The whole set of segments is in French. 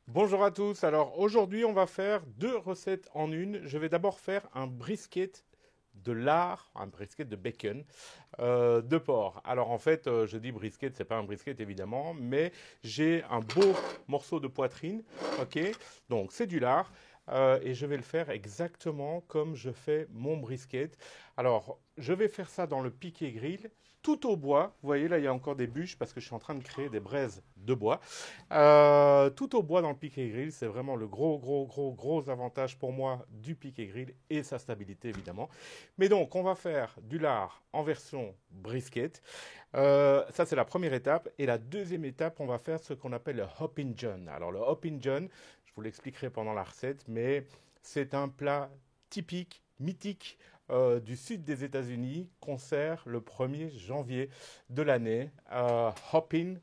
Bonjour à tous. Alors aujourd'hui, on va faire deux recettes en une. Je vais d'abord faire un brisket de lard, un brisket de bacon de porc. Alors en fait, je dis brisket, c'est pas un brisket évidemment, mais j'ai un beau morceau de poitrine, ok. Donc c'est du lard. Et je vais le faire exactement comme je fais mon brisket. Alors, je vais faire ça dans le piquet grill, tout au bois. Vous voyez, là, il y a encore des bûches parce que je suis en train de créer des braises de bois. Tout au bois dans le piquet grill, c'est vraiment le gros avantage pour moi du piquet grill et sa stabilité évidemment. Mais donc, on va faire du lard en version brisket. Ça, c'est la première étape. Et la deuxième étape, on va faire ce qu'on appelle le Hoppin' John. Alors, le Hoppin' John, je vous l'expliquerai pendant la recette, mais c'est un plat typique, mythique du sud des États-Unis qu'on sert le 1er janvier de l'année. Hoppin'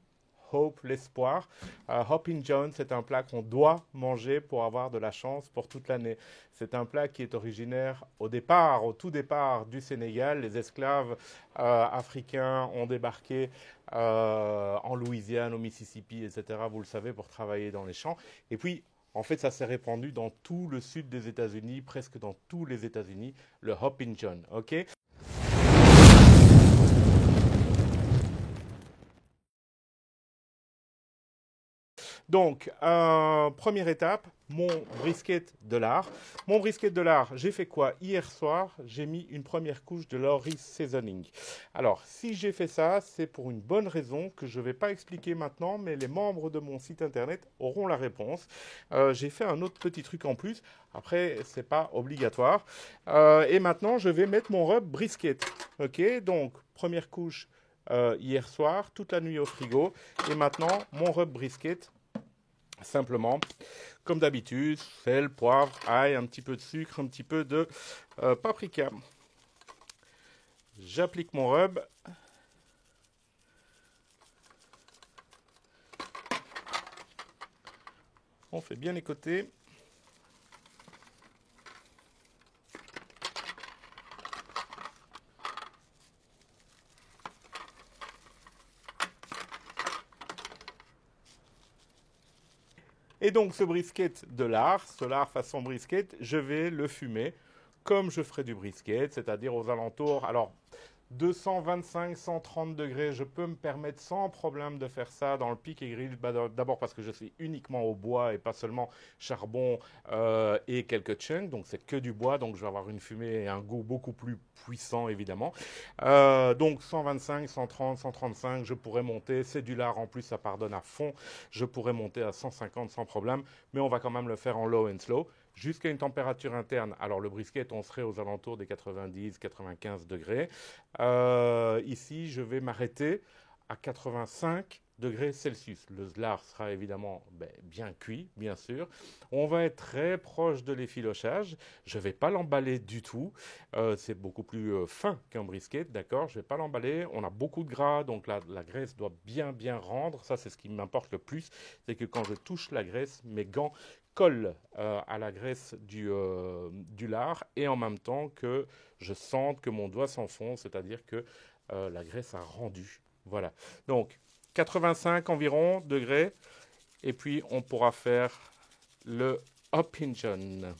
Hope, l'espoir. Hoppin' John, c'est un plat qu'on doit manger pour avoir de la chance pour toute l'année. C'est un plat qui est originaire au départ, au tout départ du Sénégal. Les esclaves africains ont débarqué en Louisiane, au Mississippi, etc. Vous le savez, pour travailler dans les champs. Et puis, en fait, ça s'est répandu dans tout le sud des États-Unis, presque dans tous les États-Unis, le Hoppin' John. Ok. Donc, première étape, mon brisket de lard. Mon brisket de lard, j'ai fait quoi? Hier soir, j'ai mis une première couche de Lawry's Seasoning. Alors, si j'ai fait ça, c'est pour une bonne raison que je ne vais pas expliquer maintenant, mais les membres de mon site internet auront la réponse. J'ai fait un autre petit truc en plus. Après, c'est pas obligatoire. Et maintenant, je vais mettre mon rub brisket. Ok, donc première couche hier soir, toute la nuit au frigo. Et maintenant, mon rub brisket. Simplement, comme d'habitude, sel, poivre, ail, un petit peu de sucre, un petit peu de paprika. J'applique mon rub. On fait bien les côtés. Et donc ce brisket de lard, ce lard façon brisket, je vais le fumer comme je ferai du brisket, c'est-à-dire aux alentours. Alors 225-130 degrés, je peux me permettre sans problème de faire ça dans le pic et grill. D'abord parce que je suis uniquement au bois et pas seulement charbon et quelques chunks, donc c'est que du bois, donc je vais avoir une fumée et un goût beaucoup plus puissant évidemment. Donc 125, 130, 135, je pourrais monter, c'est du lard en plus, ça pardonne à fond, je pourrais monter à 150 sans problème, mais on va quand même le faire en low and slow jusqu'à une température interne. Alors le brisket, on serait aux alentours des 90-95 degrés. Ici, je vais m'arrêter à 85 degrés Celsius. Le lard sera évidemment bien cuit, bien sûr. On va être très proche de l'effilochage. Je ne vais pas l'emballer du tout. C'est beaucoup plus fin qu'un brisket, d'accord? Je ne vais pas l'emballer. On a beaucoup de gras, donc la graisse doit bien rendre. Ça, c'est ce qui m'importe le plus. C'est que quand je touche la graisse, mes gants collent à la graisse du lard et en même temps que je sente que mon doigt s'enfonce, c'est-à-dire que la graisse a rendu. Voilà. Donc 85 environ degrés et puis on pourra faire le Hoppin' John.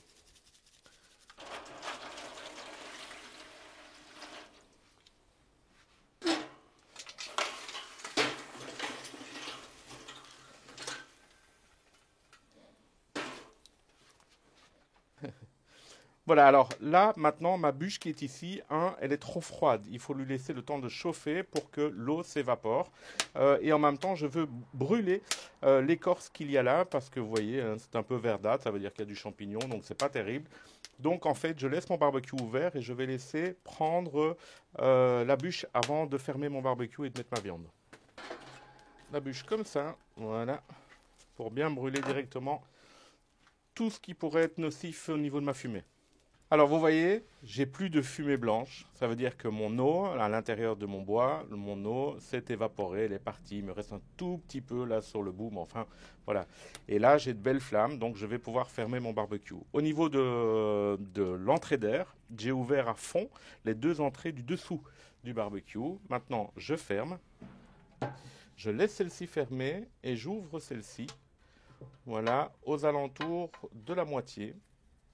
Voilà, alors là, maintenant, ma bûche qui est ici, elle est trop froide. Il faut lui laisser le temps de chauffer pour que l'eau s'évapore. Et en même temps, je veux brûler l'écorce qu'il y a là, parce que vous voyez, hein, c'est un peu verdâtre, ça veut dire qu'il y a du champignon, donc c'est pas terrible. Donc en fait, je laisse mon barbecue ouvert et je vais laisser prendre la bûche avant de fermer mon barbecue et de mettre ma viande. La bûche comme ça, voilà, pour bien brûler directement tout ce qui pourrait être nocif au niveau de ma fumée. Alors vous voyez, j'ai plus de fumée blanche. Ça veut dire que mon eau, à l'intérieur de mon bois, mon eau s'est évaporée, elle est partie. Il me reste un tout petit peu là sur le bout, mais enfin voilà. Et là, j'ai de belles flammes, donc je vais pouvoir fermer mon barbecue. Au niveau de l'entrée d'air, j'ai ouvert à fond les deux entrées du dessous du barbecue. Maintenant, je ferme, je laisse celle-ci fermée et j'ouvre celle-ci Voilà, aux alentours de la moitié.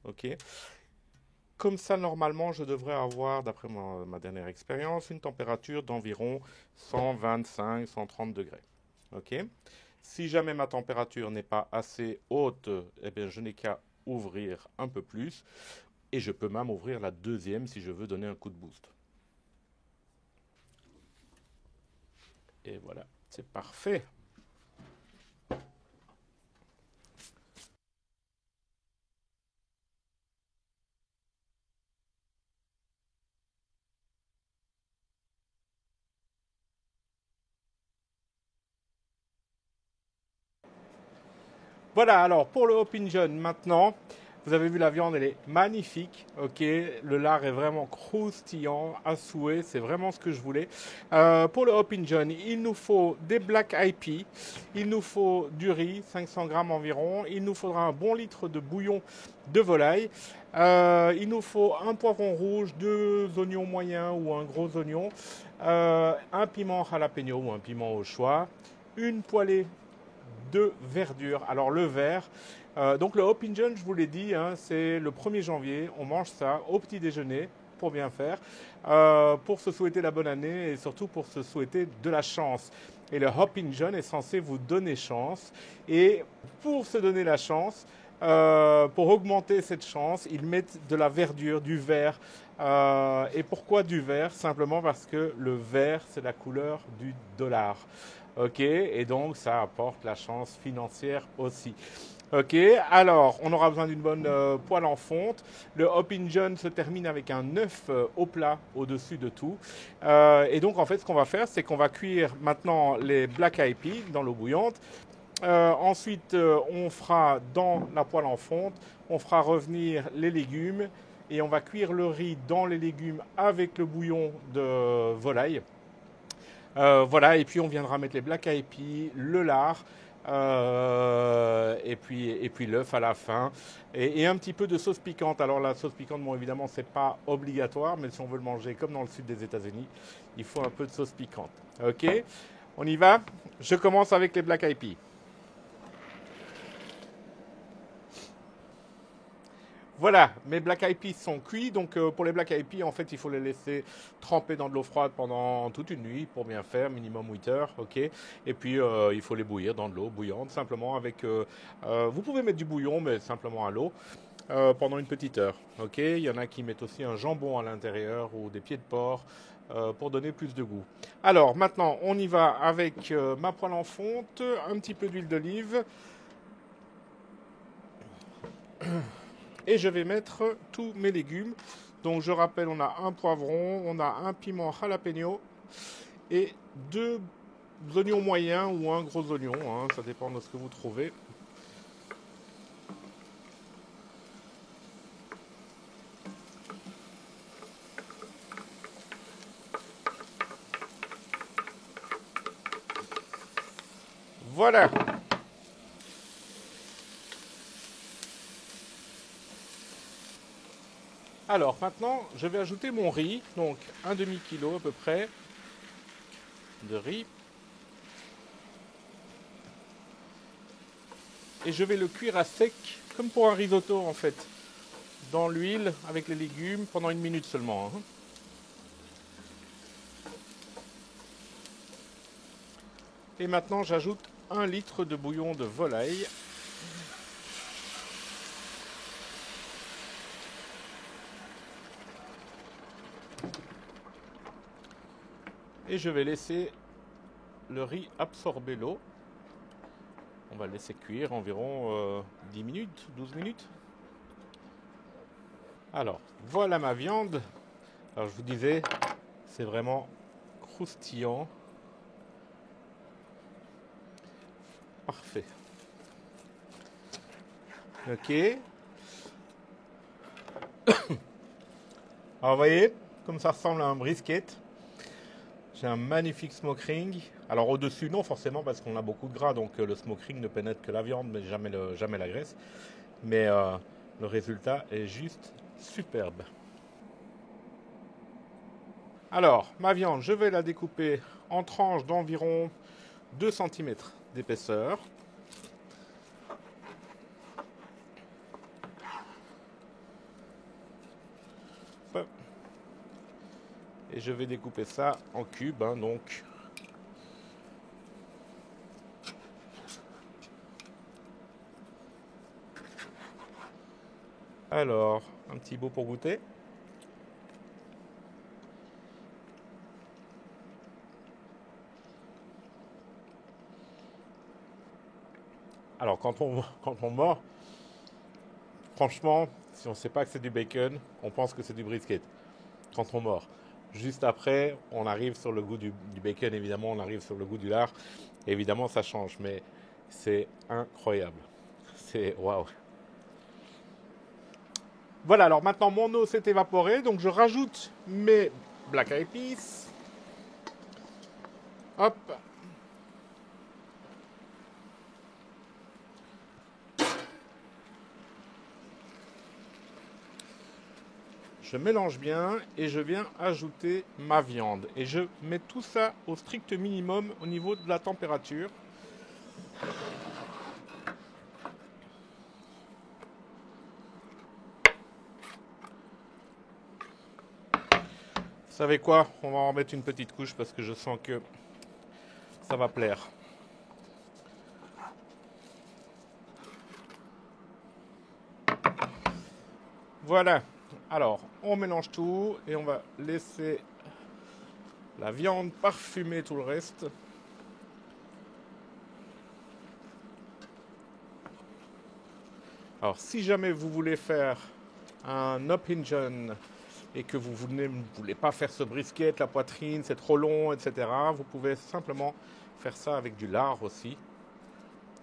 Ok. Comme ça, normalement, je devrais avoir, d'après ma dernière expérience, une température d'environ 125, 130 degrés. Ok. Si jamais ma température n'est pas assez haute, eh bien, je n'ai qu'à ouvrir un peu plus. Et je peux même ouvrir la deuxième si je veux donner un coup de boost. Et voilà, c'est parfait. Voilà, alors pour le Hopping John maintenant, vous avez vu la viande, elle est magnifique, ok, le lard est vraiment croustillant, à souhait, c'est vraiment ce que je voulais. Pour le Hopping John, il nous faut des Black Eyed Peas, il nous faut du riz, 500 grammes environ, il nous faudra un bon litre de bouillon de volaille, il nous faut un poivron rouge, deux oignons moyens ou un gros oignon, un piment jalapeno ou un piment au choix, une poêlée de verdure. Alors le vert, donc le Hopping John, je vous l'ai dit, hein, c'est le 1er janvier, on mange ça au petit déjeuner pour bien faire, pour se souhaiter la bonne année et surtout pour se souhaiter de la chance. Et le Hopping John est censé vous donner chance. Et pour se donner la chance, pour augmenter cette chance, ils mettent de la verdure, du vert. Et pourquoi du vert? Simplement parce que le vert, c'est la couleur du dollar. Ok, et donc ça apporte la chance financière aussi. Ok, alors on aura besoin d'une bonne poêle en fonte. Le Hopping John se termine avec un œuf au plat au-dessus de tout. Et donc en fait, ce qu'on va faire, c'est qu'on va cuire maintenant les Black Eyed Peas dans l'eau bouillante. Ensuite, on fera dans la poêle en fonte, on fera revenir les légumes et on va cuire le riz dans les légumes avec le bouillon de volaille. Voilà, et puis on viendra mettre les Black Eyed Peas, le lard, et puis l'œuf à la fin, et un petit peu de sauce piquante. Alors la sauce piquante, bon évidemment, c'est pas obligatoire, mais si on veut le manger comme dans le sud des États-Unis, il faut un peu de sauce piquante. Ok, on y va. Je commence avec les Black Eyed Peas. Voilà, mes Black Eyed Peas sont cuits. Donc pour les Black Eyed Peas, en fait, il faut les laisser tremper dans de l'eau froide pendant toute une nuit pour bien faire, minimum 8 heures, ok. Et puis il faut les bouillir dans de l'eau bouillante, simplement avec. Vous pouvez mettre du bouillon, mais simplement à l'eau. Pendant une petite heure, ok. Il y en a qui mettent aussi un jambon à l'intérieur ou des pieds de porc pour donner plus de goût. Alors maintenant, on y va avec ma poêle en fonte, un petit peu d'huile d'olive, et je vais mettre tous mes légumes. Donc je rappelle, on a un poivron, on a un piment jalapeno et deux oignons moyens ou un gros oignon, hein, ça dépend de ce que vous trouvez. Voilà. Alors maintenant, je vais ajouter mon riz, donc un demi-kilo à peu près de riz. Et je vais le cuire à sec, comme pour un risotto en fait, dans l'huile avec les légumes pendant une minute seulement, hein. Et maintenant, j'ajoute un litre de bouillon de volaille. Et je vais laisser le riz absorber l'eau. On va le laisser cuire environ 10 minutes, 12 minutes. Alors, voilà ma viande. Alors, je vous disais, c'est vraiment croustillant. Parfait. Ok. Alors, vous voyez, comme ça ressemble à un brisket. J'ai un magnifique smoke ring. Alors au-dessus, non forcément parce qu'on a beaucoup de gras, donc le smoke ring ne pénètre que la viande, mais jamais la graisse. Mais le résultat est juste superbe. Alors, ma viande, je vais la découper en tranches d'environ 2 cm d'épaisseur. Et je vais découper ça en cubes, hein, donc. Alors, un petit bout pour goûter. Alors, quand on mord, franchement, si on ne sait pas que c'est du bacon, on pense que c'est du brisket. Quand on mord. Juste après, on arrive sur le goût du bacon, évidemment, on arrive sur le goût du lard. Et évidemment, ça change, mais c'est incroyable. C'est waouh. Voilà, alors maintenant mon eau s'est évaporée, donc je rajoute mes black eyed peas. Hop. Je mélange bien et je viens ajouter ma viande. Et je mets tout ça au strict minimum au niveau de la température. Vous savez quoi? On va en mettre une petite couche parce que je sens que ça va plaire. Voilà. Alors, on mélange tout et on va laisser la viande parfumer tout le reste. Alors, si jamais vous voulez faire un up Injun et que vous ne voulez pas faire ce brisket, la poitrine, c'est trop long, etc., vous pouvez simplement faire ça avec du lard aussi,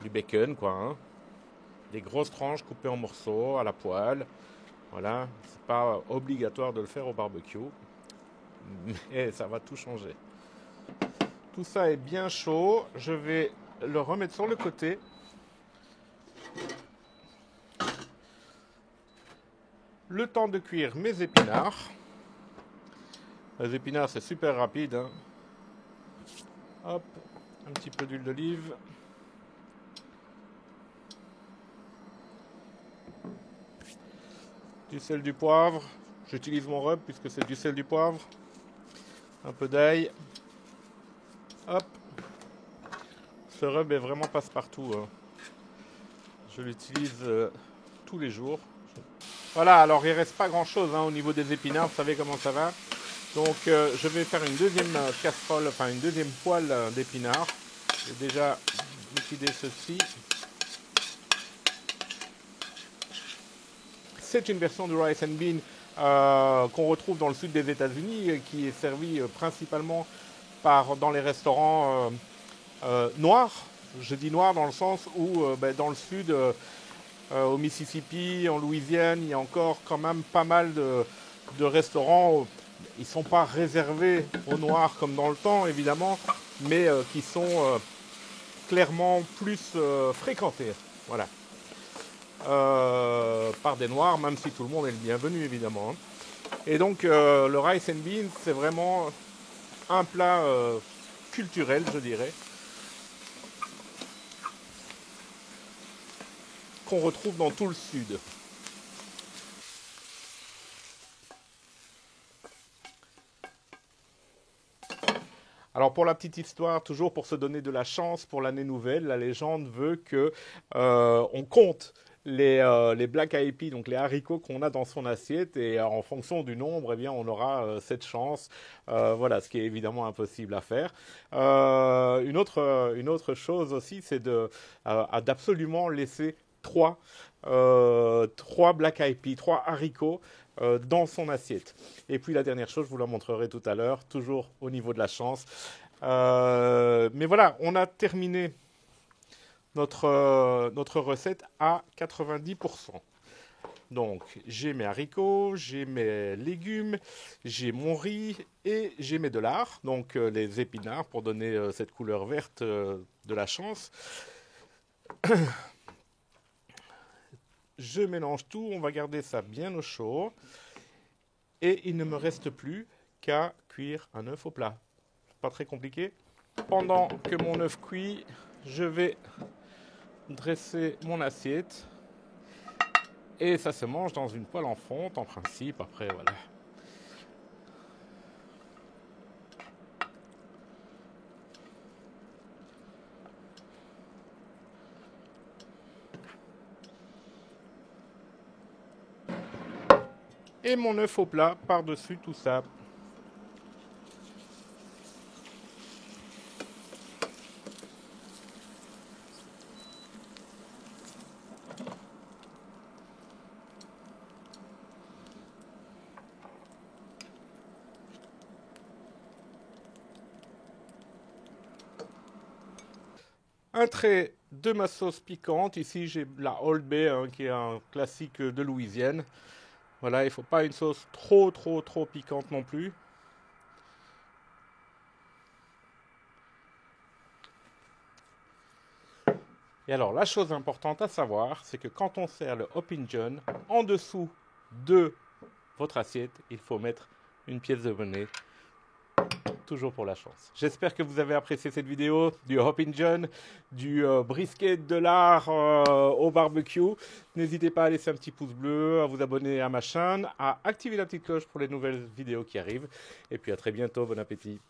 du bacon, quoi. Hein. Des grosses tranches coupées en morceaux à la poêle. Voilà, c'est pas obligatoire de le faire au barbecue, mais ça va tout changer. Tout ça est bien chaud, je vais le remettre sur le côté. Le temps de cuire mes épinards. Les épinards, c'est super rapide. Hein. Hop, un petit peu d'huile d'olive. Du sel, du poivre. J'utilise mon rub puisque c'est du sel, du poivre. Un peu d'ail. Hop. Ce rub est vraiment passe-partout. Hein. Je l'utilise tous les jours. Voilà, alors il ne reste pas grand-chose hein, au niveau des épinards. Vous savez comment ça va. Donc je vais faire une deuxième casserole, enfin une deuxième poêle d'épinards. J'ai déjà liquidé ceci. C'est une version du rice and bean qu'on retrouve dans le sud des États-Unis, qui est servie principalement dans les restaurants noirs. Je dis noirs dans le sens où dans le sud, au Mississippi, en Louisiane, il y a encore quand même pas mal de restaurants. Ils ne sont pas réservés aux noirs comme dans le temps, évidemment, mais qui sont clairement plus fréquentés. Voilà. Par des noirs, même si tout le monde est le bienvenu, évidemment. Et donc, le rice and beans, c'est vraiment un plat culturel, je dirais, qu'on retrouve dans tout le sud. Alors pour la petite histoire, toujours pour se donner de la chance pour l'année nouvelle, la légende veut que on compte les black eyed peas, donc les haricots qu'on a dans son assiette, et en fonction du nombre, eh bien, on aura cette chance. Voilà, ce qui est évidemment impossible à faire. Une autre chose aussi, c'est d'absolument laisser trois black eyed peas, trois haricots dans son assiette. Et puis la dernière chose, je vous la montrerai tout à l'heure, toujours au niveau de la chance. Mais voilà, on a terminé notre recette à 90%. Donc j'ai mes haricots, j'ai mes légumes, j'ai mon riz et j'ai mes de lard, donc les épinards pour donner cette couleur verte de la chance. Je mélange tout, on va garder ça bien au chaud. Et il ne me reste plus qu'à cuire un œuf au plat. Pas très compliqué. Pendant que mon œuf cuit, je vais dresser mon assiette. Et ça se mange dans une poêle en fonte, en principe. Après, voilà. et mon œuf au plat par-dessus tout ça. Un trait de ma sauce piquante. Ici, j'ai la Old Bay, hein, qui est un classique de Louisiane. Voilà, il ne faut pas une sauce trop piquante non plus. Et alors, la chose importante à savoir, c'est que quand on sert le Hoppin' John, en dessous de votre assiette, il faut mettre une pièce de monnaie. Toujours pour la chance. J'espère que vous avez apprécié cette vidéo du Hoppin' John, du brisket de lard au barbecue. N'hésitez pas à laisser un petit pouce bleu, à vous abonner à ma chaîne, à activer la petite cloche pour les nouvelles vidéos qui arrivent. Et puis à très bientôt, bon appétit.